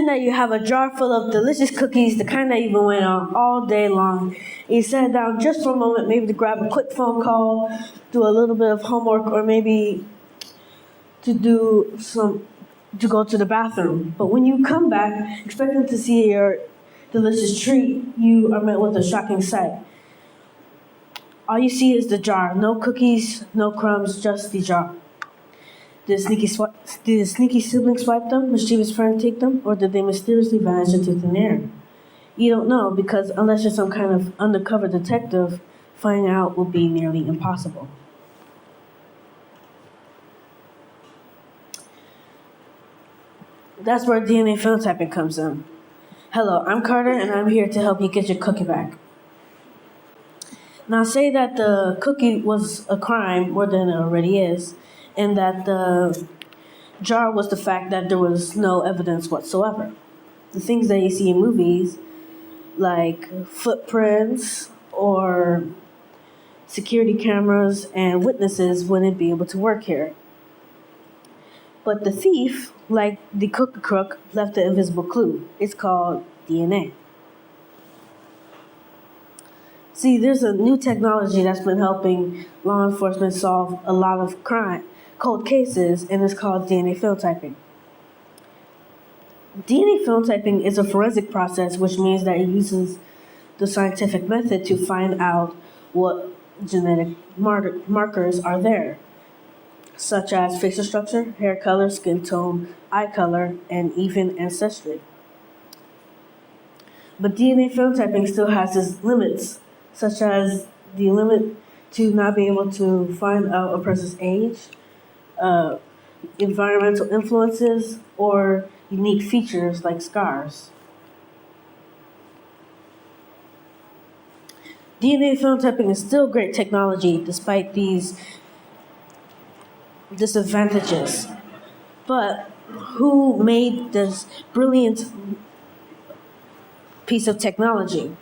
Imagine that you have a jar full of delicious cookies, the kind that you've been waiting on all day long. You sat down just for a moment, maybe to grab a quick phone call, do a little bit of homework, or maybe to go to the bathroom. But when you come back, expecting to see your delicious treat, you are met with a shocking sight. All you see is the jar. No cookies, no crumbs, just the jar. Did a sneaky sibling swipe them, mischievous friend take them, or did they mysteriously vanish into thin air? You don't know, because unless you're some kind of undercover detective, finding out will be nearly impossible. That's where DNA phenotyping comes in. Hello, I'm Carter, and I'm here to help you get your cookie back. Now, say that the cookie was a crime more than it already is, and that the jar was the fact that there was no evidence whatsoever. The things that you see in movies, like footprints or security cameras and witnesses, wouldn't be able to work here. But the thief, like the cookie crook, left an invisible clue. It's called DNA. See, there's a new technology that's been helping law enforcement solve a lot of cold cases, and it's called DNA phenotyping. DNA phenotyping is a forensic process, which means that it uses the scientific method to find out what genetic markers are there, such as facial structure, hair color, skin tone, eye color, and even ancestry. But DNA phenotyping still has its limits, such as the limit to not being able to find out a person's age, environmental influences, or unique features like scars. DNA phenotyping is still great technology despite these disadvantages. But who made this brilliant piece of technology?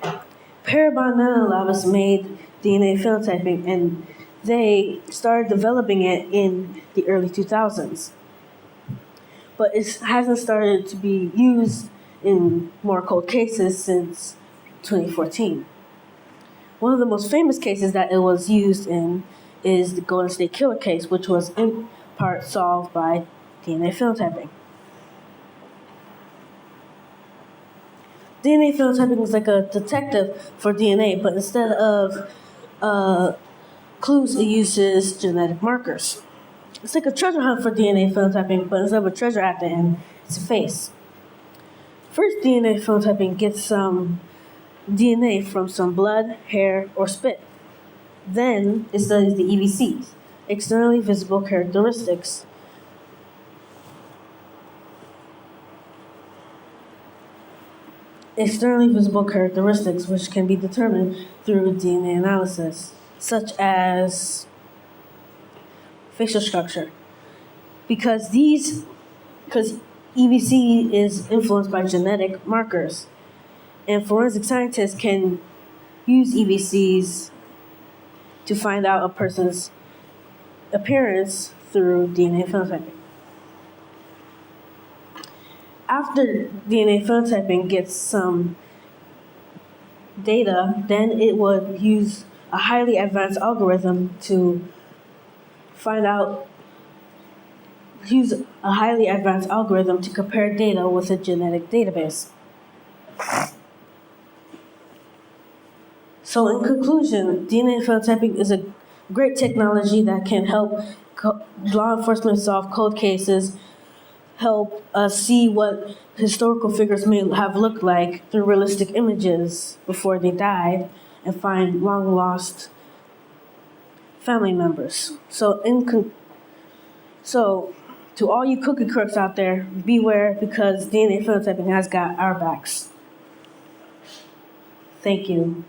Parabon Nanolabs made DNA phenotyping, and they started developing it in the early 2000s. But it hasn't started to be used in more cold cases since 2014. One of the most famous cases that it was used in is the Golden State Killer case, which was in part solved by DNA phenotyping. DNA phenotyping is like a detective for DNA, but instead of clues, it uses genetic markers. It's like a treasure hunt for DNA phenotyping, but instead of a treasure at the end, it's a face. First, DNA phenotyping gets some DNA from some blood, hair, or spit. Then, it studies the EVCs, externally visible characteristics. Externally visible characteristics which can be determined through DNA analysis, such as facial structure. Because EVC is influenced by genetic markers, and forensic scientists can use EVCs to find out a person's appearance through DNA phenotyping. After DNA phenotyping gets some data, then it would use a highly advanced algorithm to compare data with a genetic database. So in conclusion, DNA phenotyping is a great technology that can help law enforcement solve cold cases, help us see what historical figures may have looked like through realistic images before they died, and find long-lost family members. So to all you cookie crooks out there, beware, because DNA phenotyping has got our backs. Thank you.